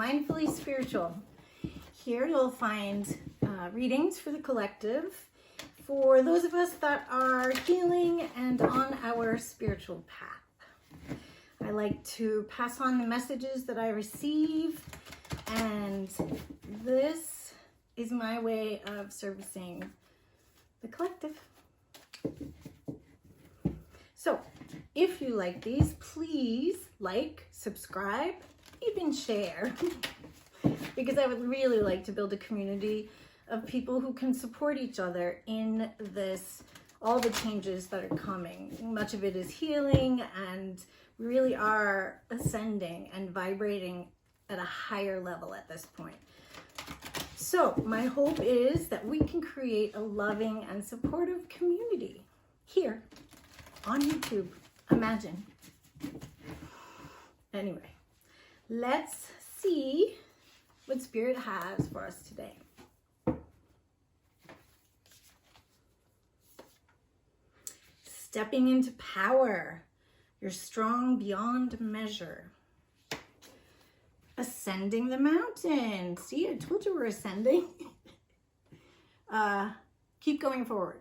Mindfully Spiritual. Here you'll find readings for the collective, for those of us that are healing and on our spiritual path. I like to pass on the messages that I receive, and this is my way of servicing the collective. So, if you like these, please like, subscribe, even share, because I would really like to build a community of people who can support each other in this, all the changes that are coming. Much of it is healing, and we really are ascending and vibrating at a higher level at this point. So my hope is that we can create a loving and supportive community here on YouTube. Imagine. Anyway, let's see what Spirit has for us today. Stepping into power. You're strong beyond measure. Ascending the mountain. See, I told you we're ascending. Keep going forward.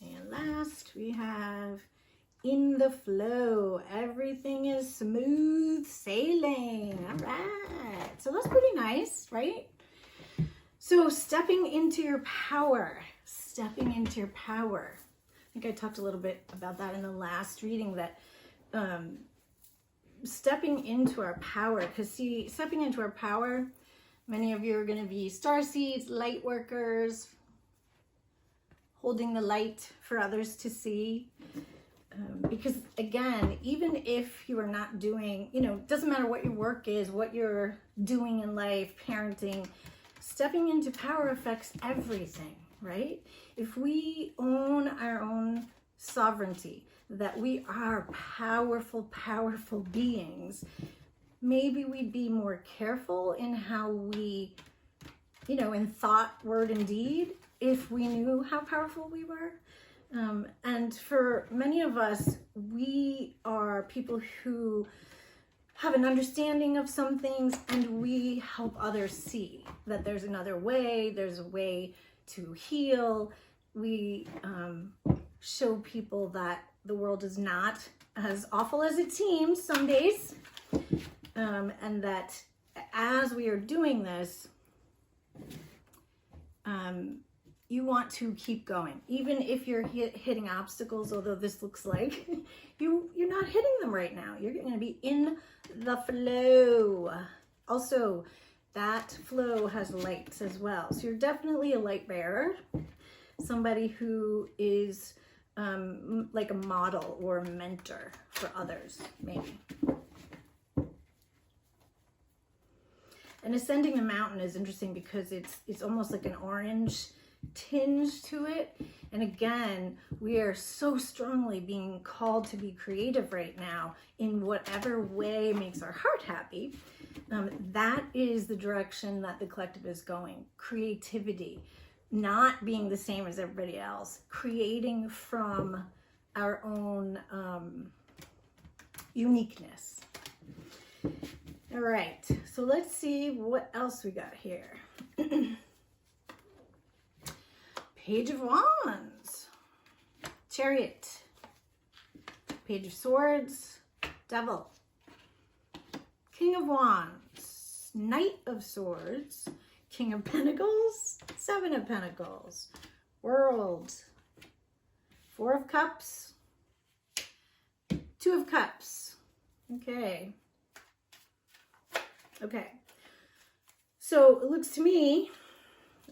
And last, we have in the flow. Everything is smooth sailing. All right. So that's pretty nice, right? So stepping into your power. Stepping into your power. I think I talked a little bit about that in the last reading, that stepping into our power, because see, stepping into our power, many of you are going to be starseeds, light workers, holding the light for others to see. Because again, even if you are not doing, it doesn't matter what your work is, what you're doing in life, parenting, stepping into power affects everything, right? If we own our own sovereignty, that we are powerful, powerful beings, maybe we'd be more careful in how we, in thought, word, and deed, if we knew how powerful we were. And for many of us, we are people who have an understanding of some things, and we help others see that there's another way, there's a way to heal. We show people that the world is not as awful as it seems some days, and that as we are doing this, you want to keep going, even if you're hitting obstacles. Although this looks like you're not hitting them right now, you're going to be in the flow. Also, that flow has lights as well, so you're definitely a light bearer, somebody who is like a model or a mentor for others, maybe. And ascending the mountain is interesting because it's almost like an orange tinge to it. And again, we are so strongly being called to be creative right now in whatever way makes our heart happy. That is the direction that the collective is going. Creativity, not being the same as everybody else, creating from our own uniqueness. All right, so let's see what else we got here. Page of Wands, Chariot, Page of Swords, Devil, King of Wands, Knight of Swords, King of Pentacles, Seven of Pentacles, World, Four of Cups, Two of Cups. Okay. So it looks to me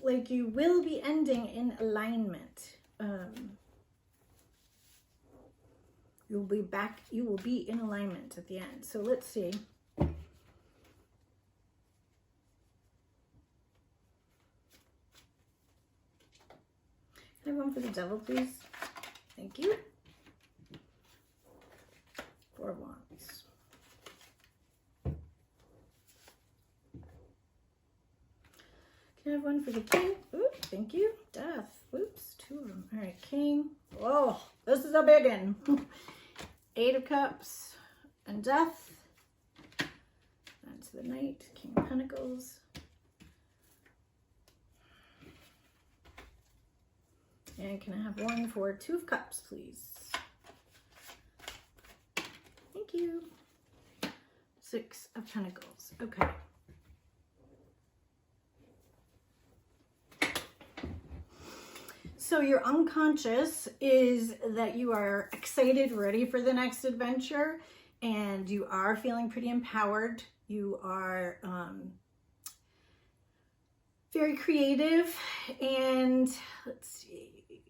like you will be ending in alignment. You will be in alignment at the end. So let's see. Can I have one for the Devil, please? Thank you. Four of Wands. Can I have one for the King? Oops, thank you. Death. Oops, two of them. All right, King. Whoa, this is a big one. Eight of Cups and Death. That's to the Knight, King of Pentacles. And can I have one for Two of Cups, please? Thank you. Six of Pentacles. Okay. So your unconscious is that you are excited, ready for the next adventure, and you are feeling pretty empowered. You are very creative, and let's see.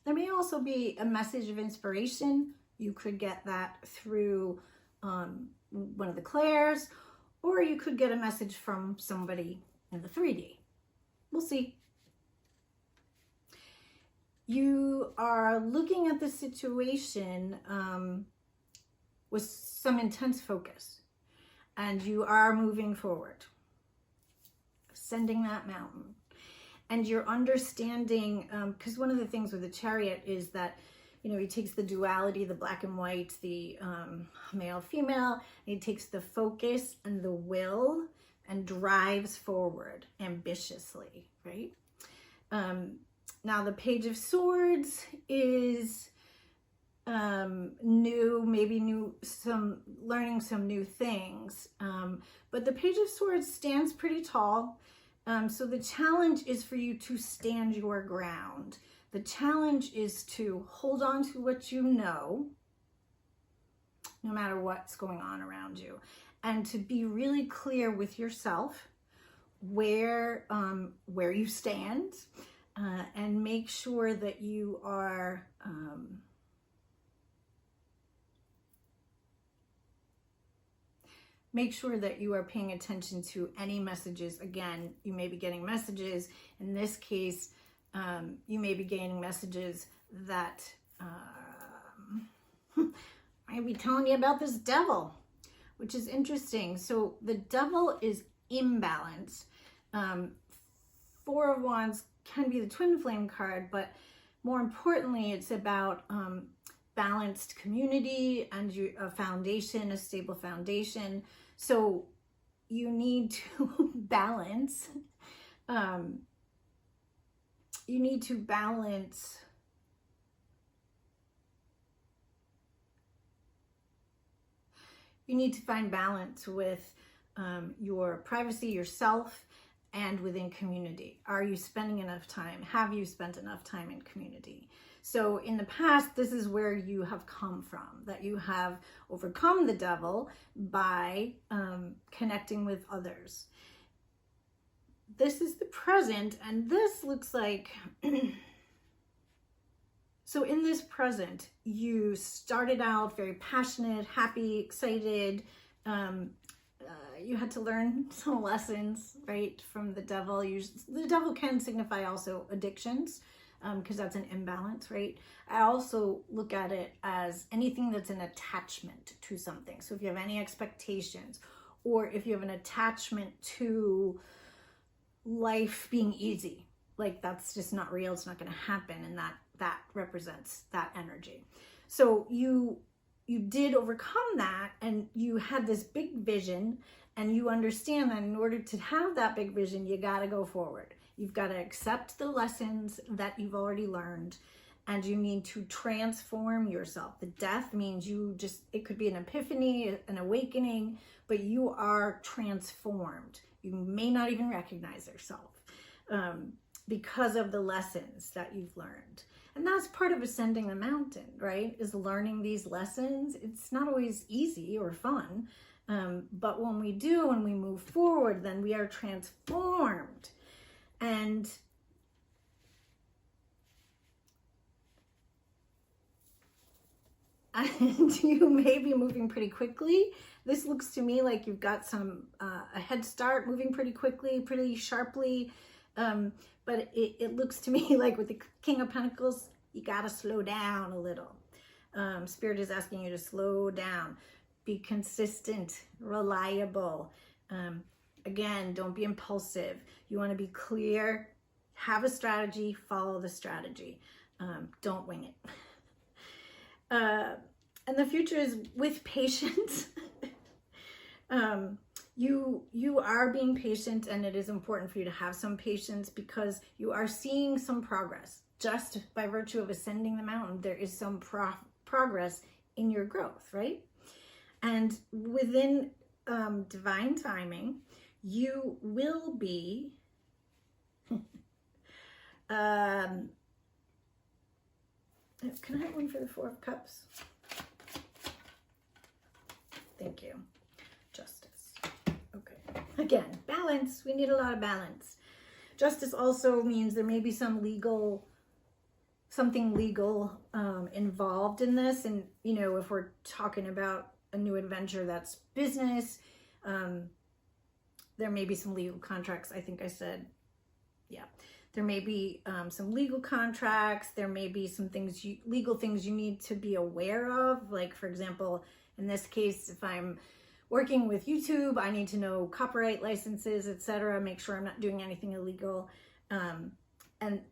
There may also be a message of inspiration. You could get that through one of the clairs, or you could get a message from somebody in the 3D. We'll see. You are looking at the situation with some intense focus, and you are moving forward, ascending that mountain. And you're understanding, because one of the things with the Chariot is that, you know, he takes the duality, the black and white, the male, female, and he takes the focus and the will and drives forward ambitiously, right? Now the Page of Swords is new, maybe learning some new things. But the Page of Swords stands pretty tall. So the challenge is for you to stand your ground. The challenge is to hold on to what you know, no matter what's going on around you, and to be really clear with yourself where you stand, and make sure that you are paying attention to any messages. Again, you may be getting messages. In this case, you may be getting messages that might be telling you about this devil, which is interesting. So the devil is imbalanced. Four of Wands can be the twin flame card, but more importantly, it's about balanced community and a foundation, a stable foundation. So you need to balance. You need to find balance with your privacy, yourself, and within community. Are you spending enough time? Have you spent enough time in community? So in the past, this is where you have come from, that you have overcome the devil by connecting with others. This is the present, and this looks like, so in this present, you started out very passionate, happy, excited. You had to learn some lessons, right, from the devil. The devil can signify also addictions, because that's an imbalance, right? I also look at it as anything that's an attachment to something. So if you have any expectations, or if you have an attachment to life being easy, like that's just not real, it's not going to happen, and that represents that energy. So you did overcome that, and you had this big vision, and you understand that in order to have that big vision, you got to go forward. You've got to accept the lessons that you've already learned, and you need to transform yourself. The death means it could be an epiphany, an awakening, but you are transformed. You may not even recognize yourself because of the lessons that you've learned. And that's part of ascending the mountain, right? Is learning these lessons. It's not always easy or fun, but when we do, when we move forward, then we are transformed. And you may be moving pretty quickly. This looks to me like you've got a head start, moving pretty quickly, pretty sharply. But it looks to me like with the King of Pentacles, you got to slow down a little. Spirit is asking you to slow down. Be consistent, reliable. Again, don't be impulsive. You want to be clear, have a strategy, follow the strategy. Don't wing it. And the future is with patience. you are being patient, and it is important for you to have some patience because you are seeing some progress. Just by virtue of ascending the mountain, there is some progress in your growth, right? And within divine timing, you will be can I have one for the Four of Cups? Thank you. Justice. Okay. Again, balance. We need a lot of balance. Justice also means there may be something legal involved in this. And, you know, if we're talking about a new adventure that's business, there may be some legal contracts. I think I said, yeah. There may be some legal contracts. There may be some things, legal things you need to be aware of. Like, for example, in this case, if I'm working with YouTube, I need to know copyright licenses, etc. Make sure I'm not doing anything illegal, and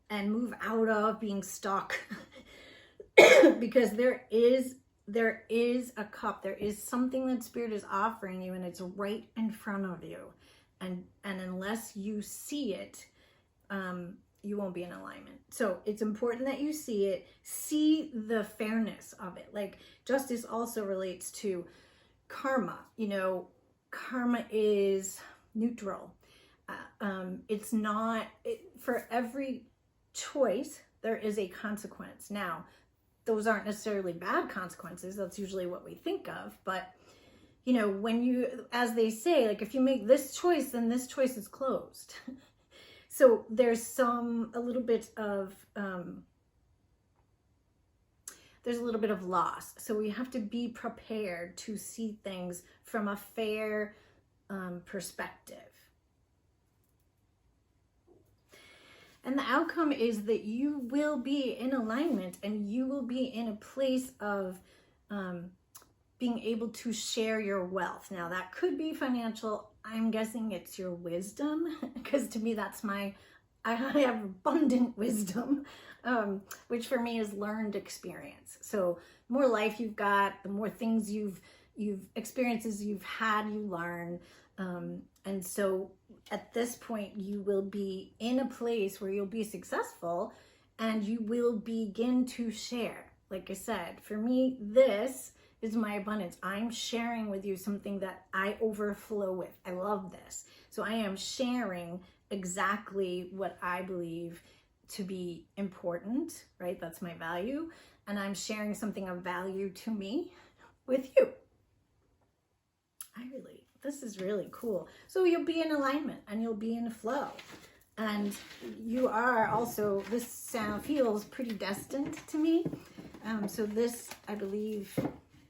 move out of being stuck because there is a cup. There is something that Spirit is offering you, and it's right in front of you, and unless you see it, you won't be in alignment. So it's important that you see it, see the fairness of it. Like, justice also relates to karma. You know, karma is neutral. It's not, for every choice, there is a consequence. Now, those aren't necessarily bad consequences. That's usually what we think of. But, you know, when you, as they say, like, if you make this choice, then this choice is closed. So there's a little bit of loss. So we have to be prepared to see things from a fair perspective. And the outcome is that you will be in alignment, and you will be in a place of being able to share your wealth. Now, that could be financial. I'm guessing it's your wisdom, because to me, I have abundant wisdom, which for me is learned experience. So the more life you've got, the more things experiences you've had, you learn. And so at this point, you will be in a place where you'll be successful, and you will begin to share. Like I said, for me, this is my abundance. I'm sharing with you something that I overflow with. I love this. So I am sharing exactly what I believe to be important, right? That's my value. And I'm sharing something of value to me with you. This is really cool. So you'll be in alignment, and you'll be in flow. And you are also, this sound feels pretty destined to me. So this, I believe,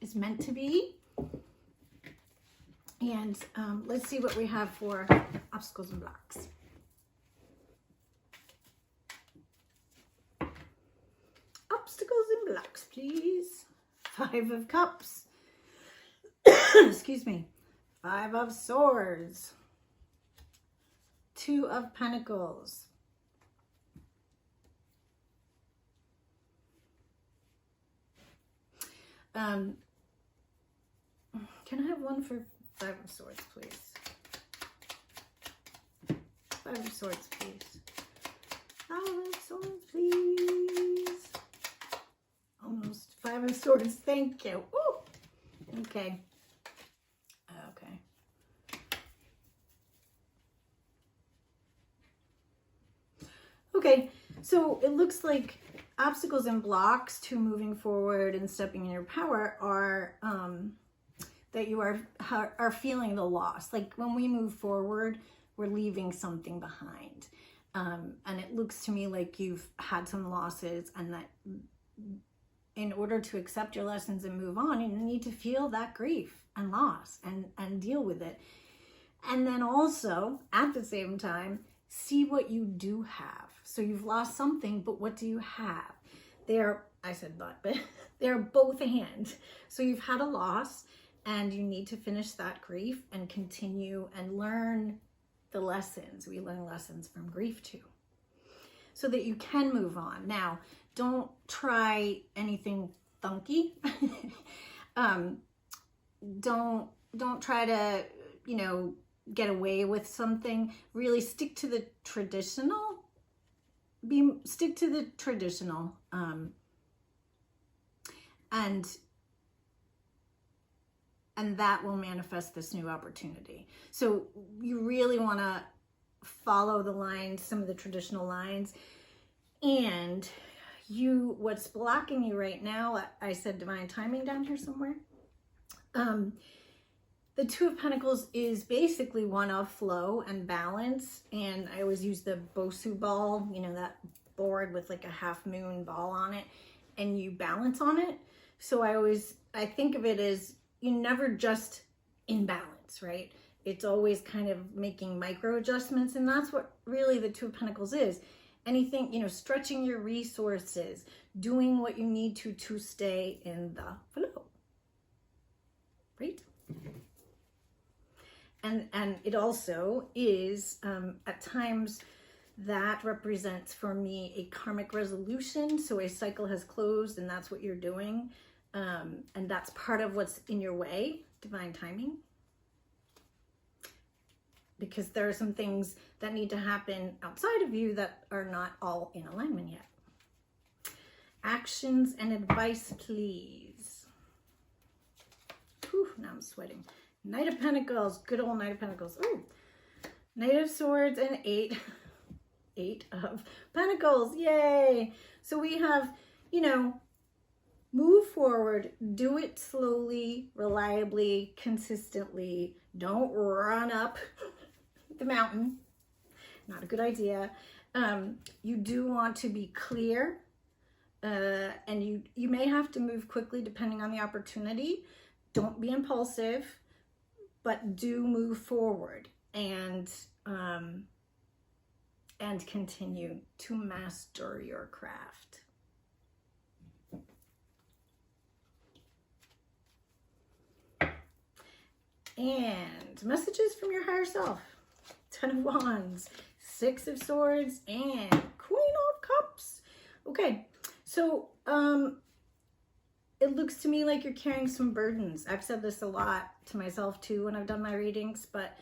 is meant to be. And let's see what we have for obstacles and blocks. Obstacles and blocks, please. 5 of Cups. Excuse me. 5 of Swords. 2 of Pentacles. Can I have one for 5 of Swords, please? 5 of Swords, please. 5 of Swords, please. Almost. 5 of Swords, thank you. Ooh. Okay. Okay. Okay, so it looks like obstacles and blocks to moving forward and stepping in your power are that you are feeling the loss. Like, when we move forward, we're leaving something behind. And it looks to me like you've had some losses, and that in order to accept your lessons and move on, you need to feel that grief and loss and deal with it. And then also, at the same time, see what you do have. So you've lost something, but what do you have? I said but they're both a hand. So you've had a loss, and you need to finish that grief and continue and learn the lessons. We learn lessons from grief too, so that you can move on. Now, don't try anything funky. Don't try to, get away with something. Really stick to the traditional. Stick to the traditional. And that will manifest this new opportunity. So you really want to follow the lines, some of the traditional lines. And what's blocking you right now, I said divine timing down here somewhere. The Two of Pentacles is basically one of flow and balance. And I always use the Bosu ball, you know, that board with like a half moon ball on it, and you balance on it. So I think of it as you never just in balance, right? It's always kind of making micro adjustments. And that's what really the Two of Pentacles is. Anything, you know, stretching your resources, doing what you need to stay in the flow, right? And it also is, at times, that represents for me a karmic resolution. So a cycle has closed and that's what you're doing. And that's part of what's in your way, divine timing. Because there are some things that need to happen outside of you that are not all in alignment yet. Actions and advice, please. Whew, now I'm sweating. Knight of Pentacles, good old Knight of Pentacles. Oh, Knight of Swords and Eight of Pentacles, yay. So we have, you know, move forward, do it slowly, reliably, consistently. Don't run up the mountain. Not a good idea. You do want to be clear, and you may have to move quickly depending on the opportunity. Don't be impulsive, but do move forward and continue to master your craft. And messages from your higher self. 10 of Wands, 6 of Swords, and Queen of Cups. Okay, so it looks to me like you're carrying some burdens. I've said this a lot to myself too when I've done my readings, but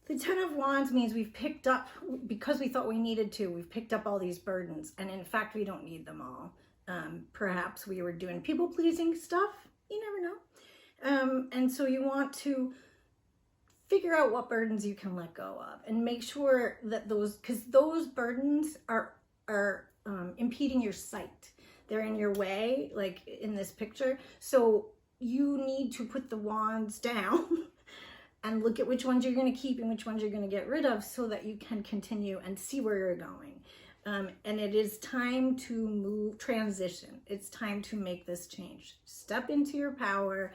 the 10 of Wands means we've picked up, because we thought we needed to, we've picked up all these burdens, and in fact we don't need them all. Perhaps we were doing people-pleasing stuff. You never know. And so you want to figure out what burdens you can let go of, and make sure that because those burdens are impeding your sight. They're in your way, like in this picture. So you need to put the wands down and look at which ones you're going to keep and which ones you're going to get rid of, so that you can continue and see where you're going. And it is time to transition. It's time to make this change. Step into your power,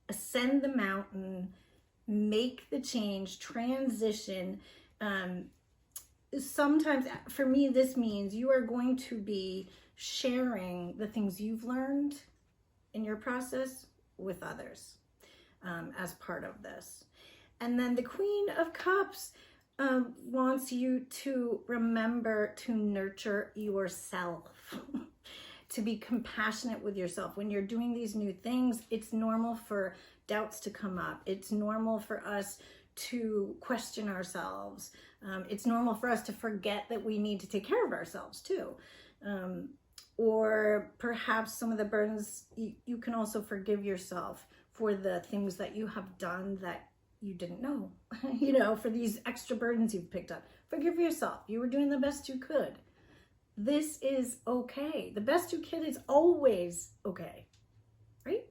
ascend the mountain, make the change, transition. Sometimes, for me, this means you are going to be sharing the things you've learned in your process with others as part of this. And then the Queen of Cups wants you to remember to nurture yourself, to be compassionate with yourself. When you're doing these new things, it's normal for doubts to come up. It's normal for us to question ourselves. It's normal for us to forget that we need to take care of ourselves too. Or perhaps some of the burdens, you can also forgive yourself for the things that you have done that you didn't know, you know, for these extra burdens you've picked up. Forgive yourself. You were doing the best you could. This is okay. The best you can is always okay, right?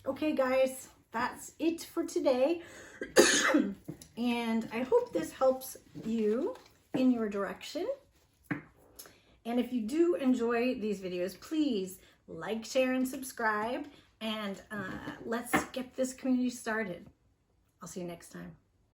Okay, guys, that's it for today. And I hope this helps you in your direction. And if you do enjoy these videos, please like, share, and subscribe. And let's get this community started. I'll see you next time.